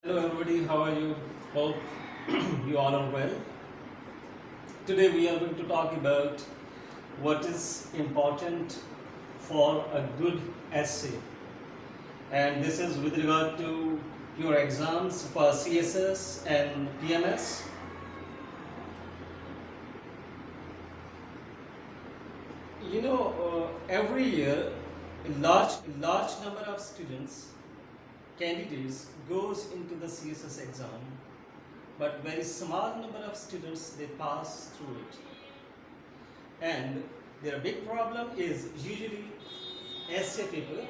Hello everybody, how are you? Hope you all are well. Today we are going to talk about what is important for a good essay, and this is with regard to your exams for CSS and PMS. Every year a large number of students, candidates goes into the CSS exam, but very small number of students they pass through it. And their big problem is usually essay paper.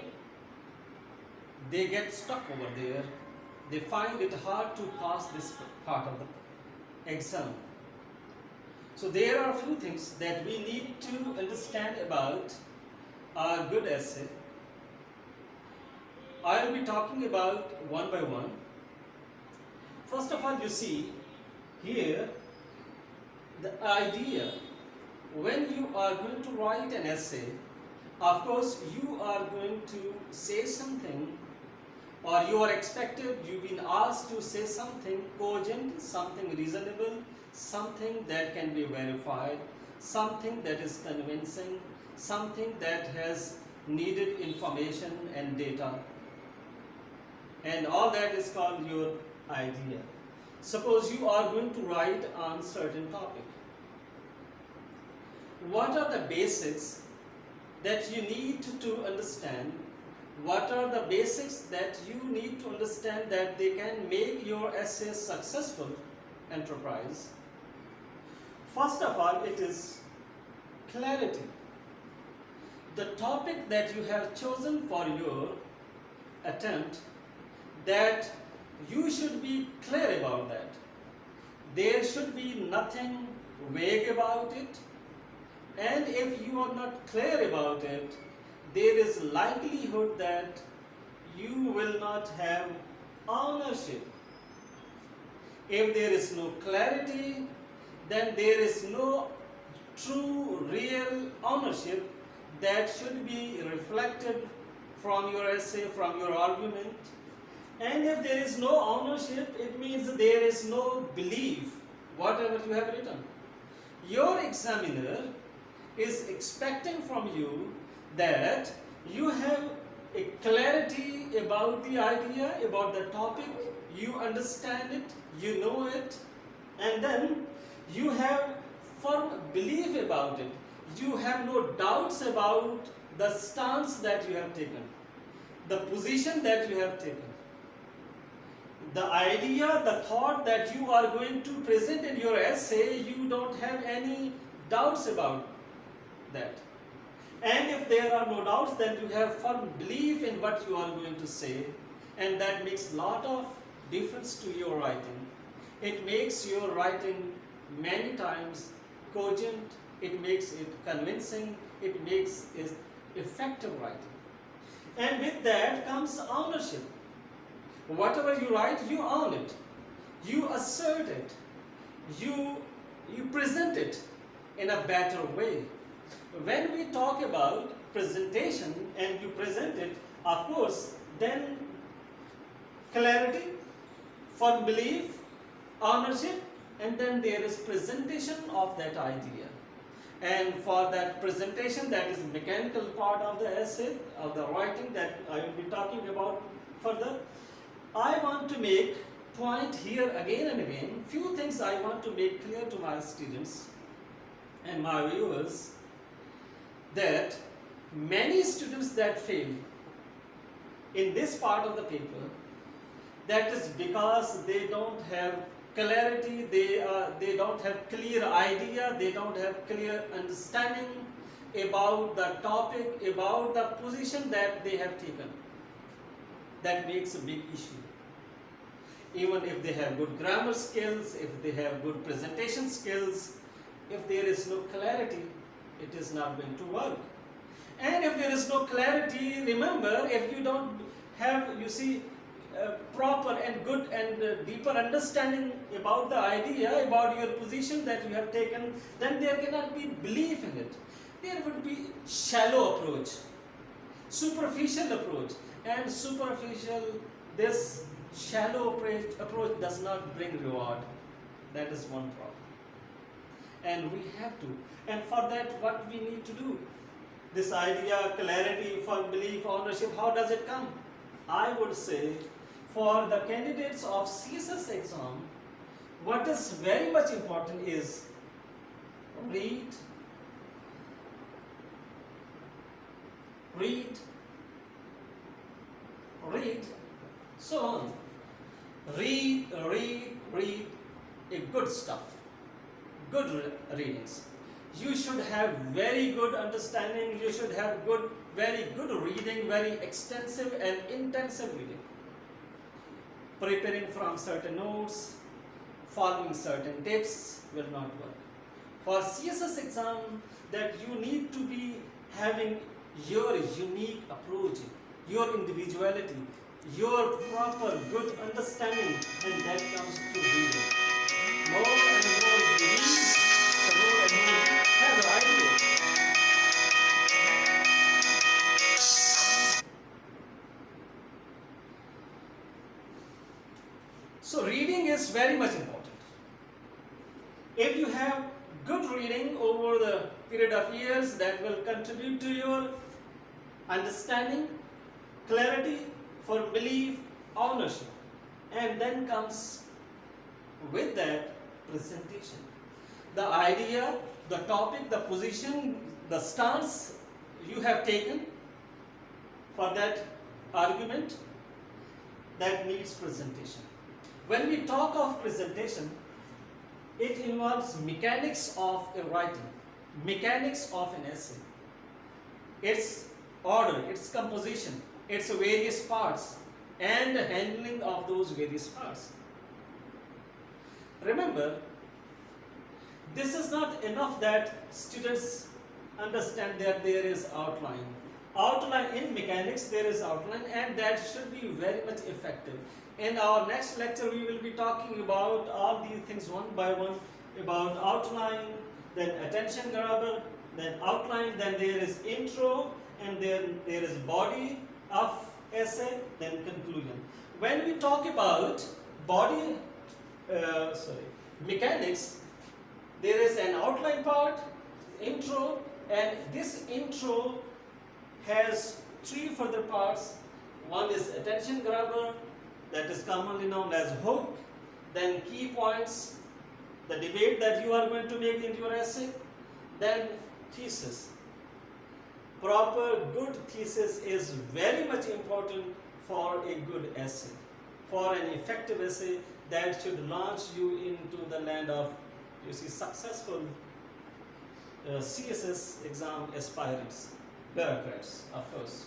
They get stuck over there. They find it hard to pass this part of the exam. So there are a few things that we need to understand about a good essay. I will be talking about one by one. First of all, you see here the idea. When you are going to write an essay, of course you are going to say something, or you are expected, you've been asked to say something cogent, something reasonable, something that can be verified, something that is convincing, something that has needed information and data. And all that is called your idea. Suppose you are going to write on certain topic. What are the basics that you need to understand? What are the basics that you need to understand that they can make your essay successful enterprise? First of all, it is clarity. The topic that you have chosen for your attempt, that you should be clear about that. There should be nothing vague about it, and if you are not clear about it, there is likelihood that you will not have ownership. If there is no clarity, then there is no true, real ownership that should be reflected from your essay, from your argument. And if there is no ownership, it means there is no belief, whatever you have written. Your examiner is expecting from you that you have a clarity about the idea, about the topic, you understand it, you know it, and then you have firm belief about it. You have no doubts about the stance that you have taken, the position that you have taken. The idea, the thought that you are going to present in your essay, you don't have any doubts about that. And if there are no doubts, then you have firm belief in what you are going to say, and that makes a lot of difference to your writing. It makes your writing many times cogent, it makes it convincing, it makes it effective writing. And with that comes ownership. Whatever you write, you own it, you assert it, you present it in a better way. When we talk about presentation and you present it, of course, then clarity, firm belief, ownership, and then there is presentation of that idea. And for that presentation, that is mechanical part of the essay, of the writing that I will be talking about further, I want to make point here again and again, few things I want to make clear to my students and my viewers, that many students that fail in this part of the paper, that is because they don't have clarity, they don't have clear idea, they don't have clear understanding about the topic, about the position that they have taken. That makes a big issue. Even if they have good grammar skills, if they have good presentation skills, if there is no clarity, it is not going to work. And if there is no clarity, remember, if you don't have, proper and good and deeper understanding about the idea, about your position that you have taken, then there cannot be belief in it. There would be shallow approach, superficial approach, and superficial this Shallow approach does not bring reward. That is one problem. And we have to. And for that, what we need to do? This idea, clarity, for belief, ownership, how does it come? I would say, for the candidates of CSS exam, what is very much important is read, so on. Read a good stuff, good readings. You should have very good understanding, you should have very good reading, very extensive and intensive reading. Preparing from certain notes, following certain tips will not work. For CSS exam, that you need to be having your unique approach, your individuality, your proper good understanding, and that comes through reading. More and more you read, the more and more you have an idea. So reading is very much important. If you have good reading over the period of years, that will contribute to your understanding, clarity, for belief, ownership. And then comes with that presentation. The idea, the topic, the position, the stance you have taken for that argument, that needs presentation. When we talk of presentation, it involves mechanics of a writing, mechanics of an essay, its order, its composition, its various parts, and the handling of those various parts. Remember, this is not enough that students understand that there is outline. Outline in mechanics, there is outline, and that should be very much effective. In our next lecture, we will be talking about all these things one by one, about outline, then attention grabber, then outline, then there is intro, and then there is body of essay, then conclusion. When we talk about mechanics, there is an outline part, intro, and this intro has three further parts. One is attention grabber, that is commonly known as hook, then key points, the debate that you are going to make in your essay, then thesis. Proper good thesis is very much important for a good essay, for an effective essay that should launch you into the land of, you see, successful CSS exam aspirants, bureaucrats, of course.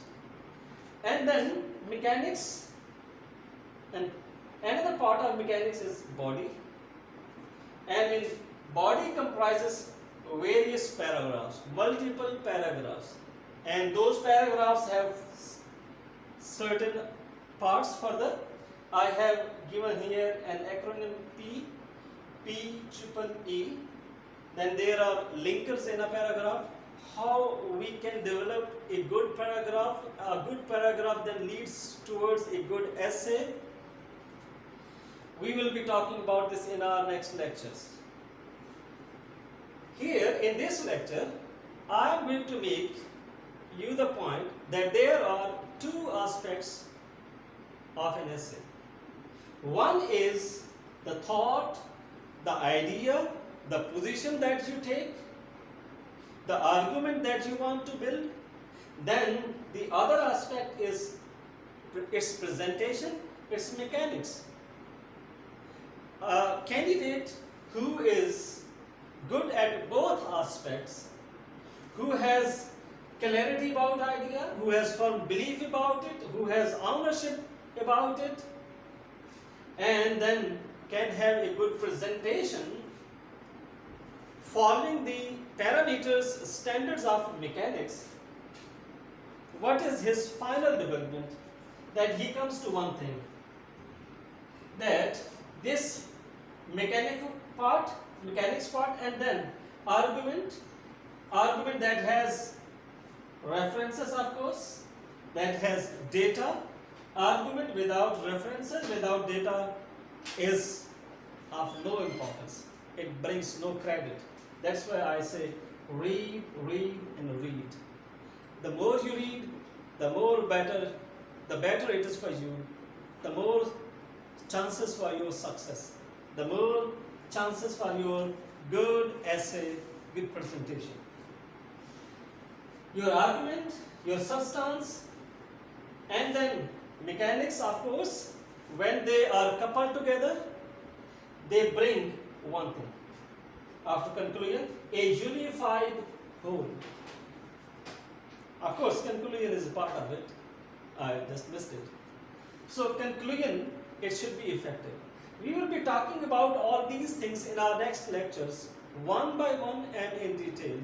And then mechanics, and another part of mechanics is body, and in body comprises various paragraphs, multiple paragraphs, and those paragraphs have certain parts. Further, I have given here an acronym PEE. Then there are linkers in a paragraph. How we can develop a good paragraph then leads towards a good essay. We will be talking about this in our next lectures. Here in this lecture, I am going to make you the point that there are two aspects of an essay. One is the thought, the idea, the position that you take, the argument that you want to build. Then the other aspect is its presentation, its mechanics. A candidate who is good at both aspects, who has clarity about idea, who has firm belief about it, who has ownership about it, and then can have a good presentation following the parameters, standards of mechanics. What is his final development? That he comes to one thing, that this mechanics part, and then argument that has references, of course, that has data, Argument without references, without data is of no importance. It brings no credit. That's why I say read, read, and read. The more you read, the better it is for you, the more chances for your success, the more chances for your good essay, good presentation. Your argument, your substance, and then mechanics, of course, when they are coupled together, they bring one thing. After conclusion, a unified whole. Of course, conclusion is a part of it. I just missed it. So conclusion, it should be effective. We will be talking about all these things in our next lectures, one by one and in detail.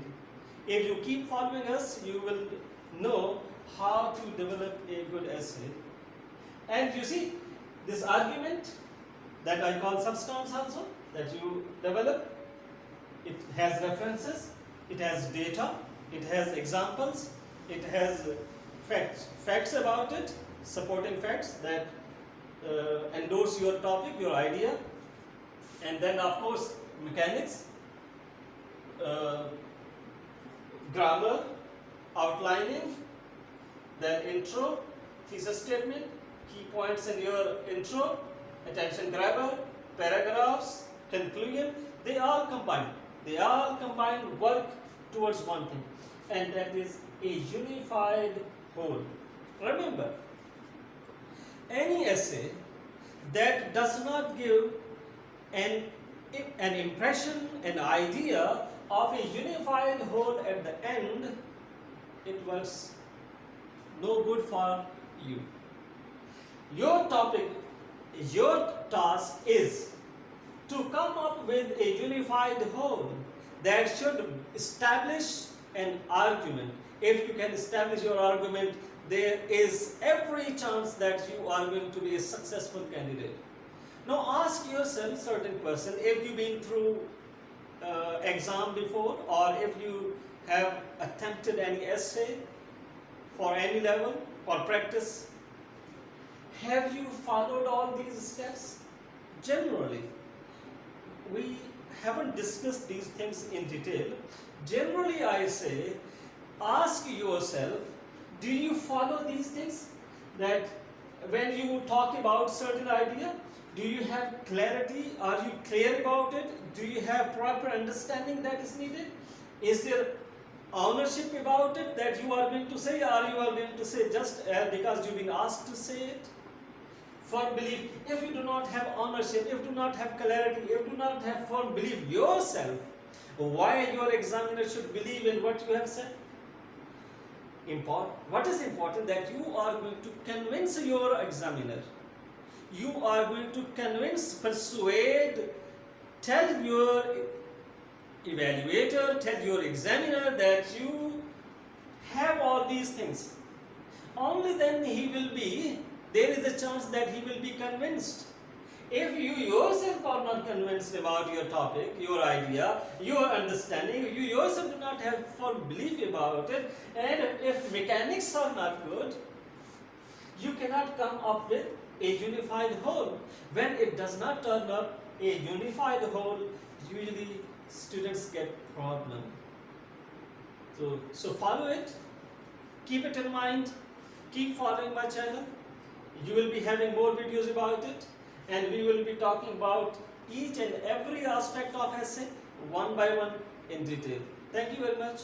If you keep following us, you will know how to develop a good essay. And you see, this argument that I call substance also, that you develop, it has references, it has data, it has examples, it has facts about it, supporting facts that endorse your topic, your idea, and then of course mechanics, grammar, outlining, then intro, thesis statement, key points in your intro, attention grabber, paragraphs, conclusion, they all combine. They all combine, work towards one thing, and that is a unified whole. Remember, any essay that does not give an impression, an idea of a unified whole at the end, it works no good for you. Your topic, your task is to come up with a unified whole that should establish an argument. If you can establish your argument, there is every chance that you are going to be a successful candidate. Now ask yourself certain question, if you've been through exam before, or if you have attempted any essay for any level, for practice, have you followed all these steps? Generally, we haven't discussed these things in detail. Generally, I say, ask yourself, do you follow these things? That when you talk about certain idea, do you have clarity? Are you clear about it? Do you have proper understanding that is needed? Is there ownership about it that you are going to say, or you are going to say just because you've been asked to say it? Firm belief. If you do not have ownership, if you do not have clarity, if you do not have firm belief yourself, why your examiner should believe in what you have said? What is important? That you are going to convince your examiner. You are going to convince, persuade, tell your evaluator, tell your examiner that you have all these things. Only then there is a chance that he will be convinced. If you yourself are not convinced about your topic, your idea, your understanding, you yourself do not have firm belief about it, and if mechanics are not good, you cannot come up with a unified whole. When it does not turn up a unified whole, usually students get problem. So follow it, keep it in mind, keep following my channel. You will be having more videos about it, and we will be talking about each and every aspect of essay one by one in detail. Thank you very much.